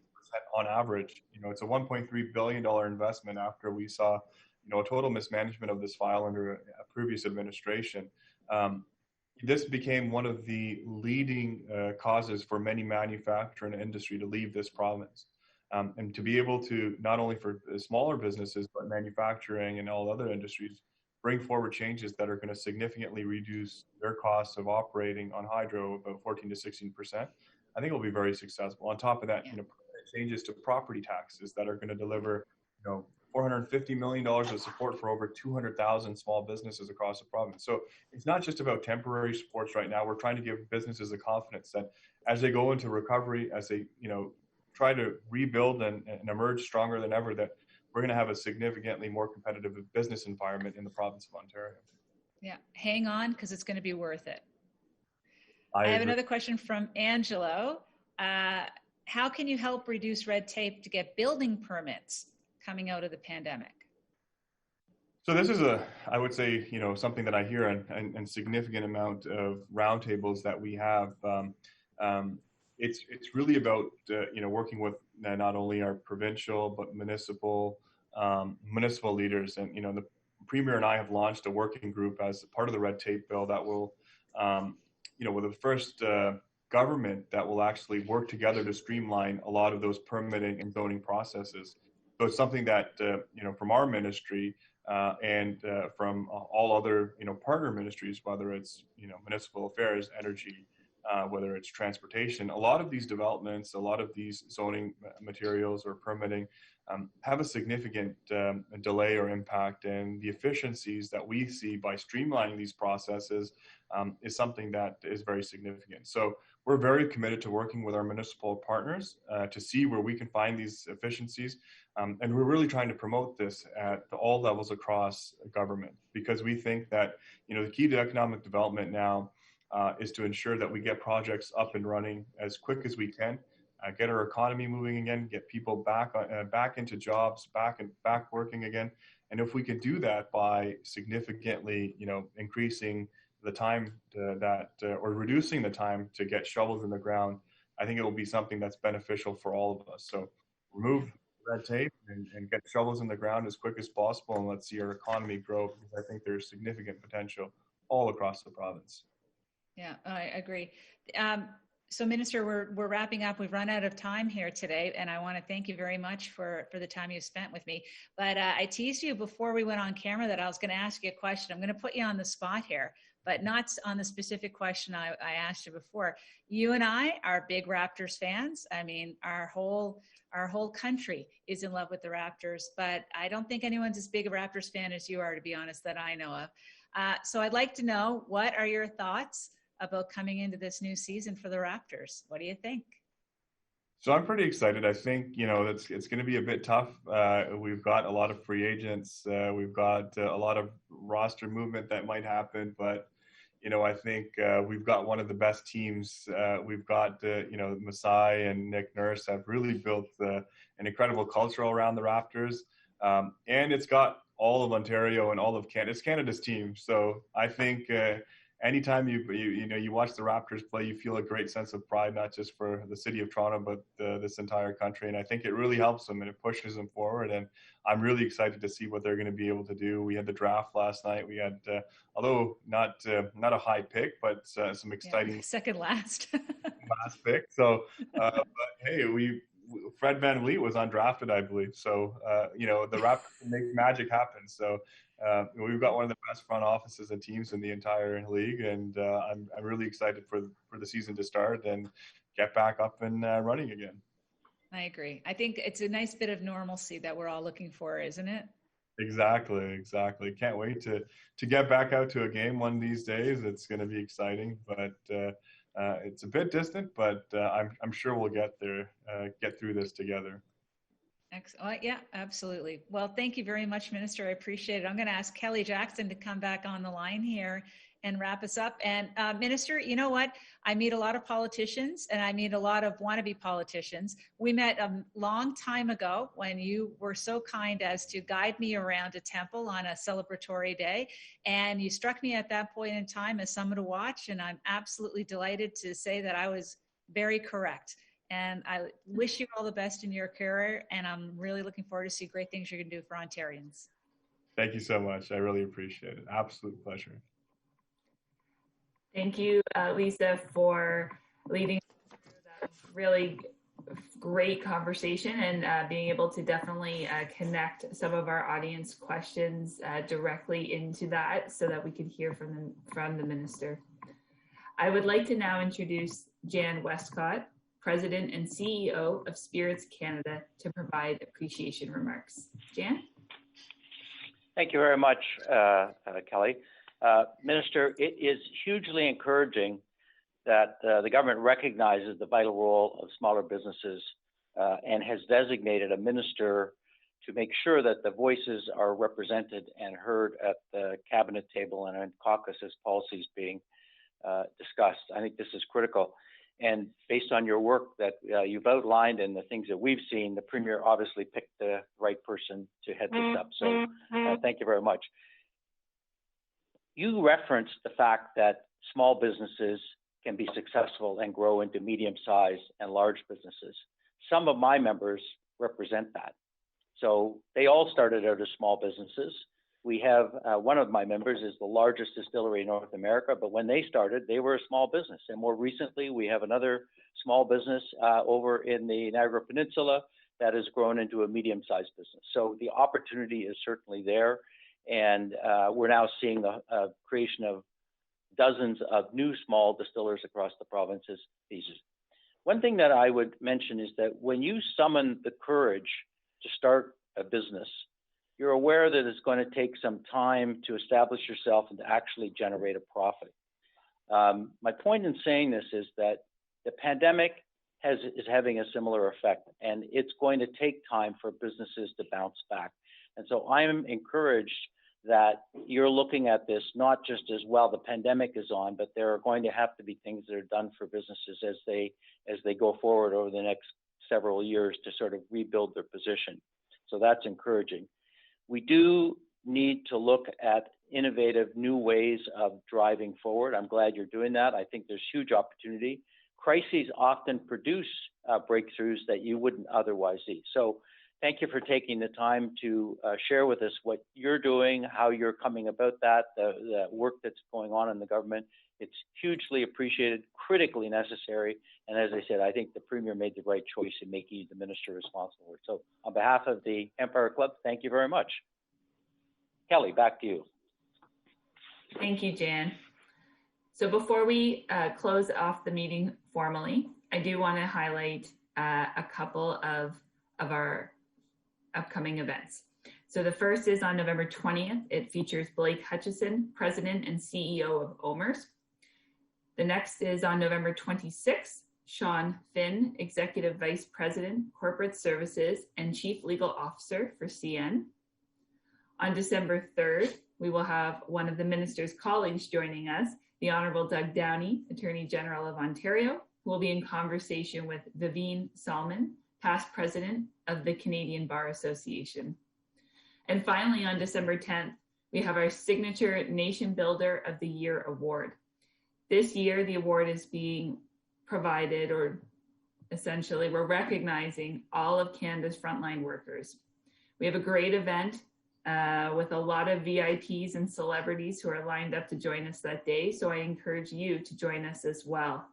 on average. It's a $1.3 billion investment after we saw a total mismanagement of this file under a previous administration. This became one of the leading causes for many manufacturing industry to leave this province. And to be able to, not only for smaller businesses, but manufacturing and all other industries, bring forward changes that are going to significantly reduce their costs of operating on hydro about 14 to 16%, I think it will be very successful. On top of that, changes to property taxes that are going to deliver, $450 million of support for over 200,000 small businesses across the province. So it's not just about temporary supports right now. We're trying to give businesses the confidence that as they go into recovery, as they, try to rebuild and emerge stronger than ever, that we're going to have a significantly more competitive business environment in the province of Ontario. Yeah, hang on, because it's going to be worth it. I have another question from Angelo. How can you help reduce red tape to get building permits coming out of the pandemic? So this is I would say, something that I hear and significant amount of roundtables that we have. It's really about, working with not only our provincial, but municipal leaders. And, the Premier and I have launched a working group as part of the red tape bill that will, with the first government that will actually work together to streamline a lot of those permitting and zoning processes. So it's something that, from our ministry and from all other, partner ministries, whether it's, municipal affairs, energy, whether it's transportation, a lot of these developments, a lot of these zoning materials or permitting have a significant delay or impact, and the efficiencies that we see by streamlining these processes is something that is very significant. So we're very committed to working with our municipal partners to see where we can find these efficiencies. And we're really trying to promote this at all levels across government, because we think that, the key to economic development now is to ensure that we get projects up and running as quick as we can, get our economy moving again, get people back into jobs, back working again. And if we can do that by significantly, increasing the time or reducing the time to get shovels in the ground, I think it will be something that's beneficial for all of us. So remove red tape and get shovels in the ground as quick as possible, and let's see our economy grow, because I think there's significant potential all across the province. Yeah, I agree. So Minister, we're wrapping up. We've run out of time here today, and I want to thank you very much for the time you spent with me. But I teased you before we went on camera that I was going to ask you a question. I'm going to put you on the spot here, but not on the specific question I asked you before. You and I are big Raptors fans. I mean, our whole country is in love with the Raptors, but I don't think anyone's as big a Raptors fan as you are, to be honest, that I know of. So I'd like to know, what are your thoughts about coming into this new season for the Raptors? What do you think? So I'm pretty excited. I think, it's going to be a bit tough. We've got a lot of free agents. We've got a lot of roster movement that might happen, but I think we've got one of the best teams. We've got, Masai and Nick Nurse have really built an incredible culture around the Raptors. And it's got all of Ontario and all of Canada. It's Canada's team. So I think anytime you watch the Raptors play, you feel a great sense of pride, not just for the city of Toronto, but this entire country. And I think it really helps them and it pushes them forward. And I'm really excited to see what they're going to be able to do. We had the draft last night. We had, although not a high pick, but some exciting second last pick. So, but hey, Fred VanVleet was undrafted, I believe. So, the Raptors can make magic happen. So, we've got one of the best front offices and teams in the entire league, and I'm really excited for the season to start and get back up and running again. I agree. I think it's a nice bit of normalcy that we're all looking for, isn't it? Exactly. Can't wait to get back out to a game one of these days. It's going to be exciting, but it's a bit distant, but I'm sure we'll get there, get through this together. Excellent. Yeah, absolutely. Well, thank you very much, Minister. I appreciate it. I'm going to ask Kelly Jackson to come back on the line here and wrap us up. And Minister, you know what? I meet a lot of politicians and I meet a lot of wannabe politicians. We met a long time ago when you were so kind as to guide me around a temple on a celebratory day. And you struck me at that point in time as someone to watch. And I'm absolutely delighted to say that I was very correct. And I wish you all the best in your career. And I'm really looking forward to see great things you're going to do for Ontarians. Thank you so much. I really appreciate it. Absolute pleasure. Thank you, Lisa, for leading that really great conversation and being able to definitely connect some of our audience questions directly into that so that we could hear from the minister. I would like to now introduce Jan Westcott, President and CEO of Spirits Canada, to provide appreciation remarks. Jan? Thank you very much, Kelly. Minister, it is hugely encouraging that the government recognizes the vital role of smaller businesses and has designated a minister to make sure that the voices are represented and heard at the cabinet table and in caucus as policies being discussed. I think this is critical. And based on your work that you've outlined and the things that we've seen, the Premier obviously picked the right person to head this up. So thank you very much. You referenced the fact that small businesses can be successful and grow into medium-sized and large businesses. Some of my members represent that. So they all started out as small businesses We have one of my members is the largest distillery in North America, but when they started, they were a small business. And more recently, we have another small business over in the Niagara Peninsula that has grown into a medium-sized business. So the opportunity is certainly there. And we're now seeing the creation of dozens of new small distillers across the provinces. One thing that I would mention is that when you summon the courage to start a business, you're aware that it's going to take some time to establish yourself and to actually generate a profit. My point in saying this is that the pandemic is having a similar effect, and it's going to take time for businesses to bounce back. And so I'm encouraged that you're looking at this not just as, well, the pandemic is on, but there are going to have to be things that are done for businesses as they go forward over the next several years to sort of rebuild their position. So that's encouraging. We do need to look at innovative new ways of driving forward. I'm glad you're doing that. I think there's huge opportunity. Crises often produce breakthroughs that you wouldn't otherwise see. So thank you for taking the time to share with us what you're doing, how you're coming about that, the work that's going on in the government. It's hugely appreciated, critically necessary. And as I said, I think the Premier made the right choice in making you the Minister responsible for it. So on behalf of the Empire Club, thank you very much. Kelly, back to you. Thank you, Jan. So before we close off the meeting formally, I do want to highlight a couple of our upcoming events. So the first is on November 20th. It features Blake Hutchison, President and CEO of OMERS. The next is on November 26th, Sean Finn, Executive Vice President, Corporate Services and Chief Legal Officer for CN. On December 3rd, we will have one of the Minister's colleagues joining us, the Honourable Doug Downey, Attorney General of Ontario, who will be in conversation with Viveen Salman, past President of the Canadian Bar Association. And finally, on December 10th, we have our signature Nation Builder of the Year award. This year, the award is being provided, or essentially we're recognizing all of Canada's frontline workers. We have a great event with a lot of VIPs and celebrities who are lined up to join us that day. So I encourage you to join us as well.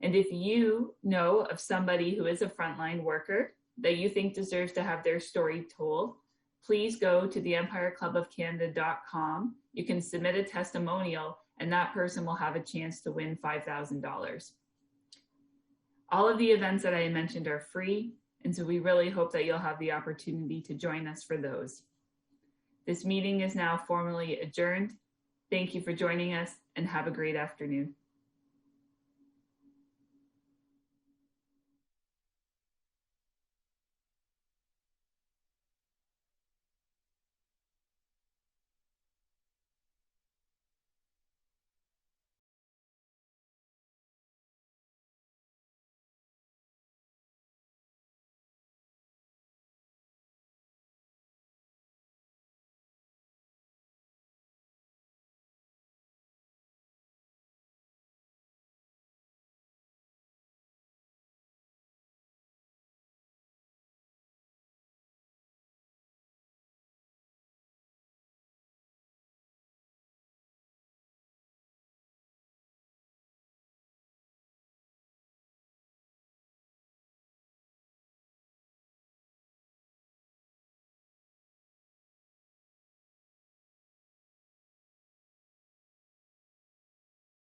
And if you know of somebody who is a frontline worker that you think deserves to have their story told, please go to the EmpireClubOfCanada.com. You can submit a testimonial and that person will have a chance to win $5,000. All of the events that I mentioned are free, and so we really hope that you'll have the opportunity to join us for those. This meeting is now formally adjourned. Thank you for joining us and have a great afternoon.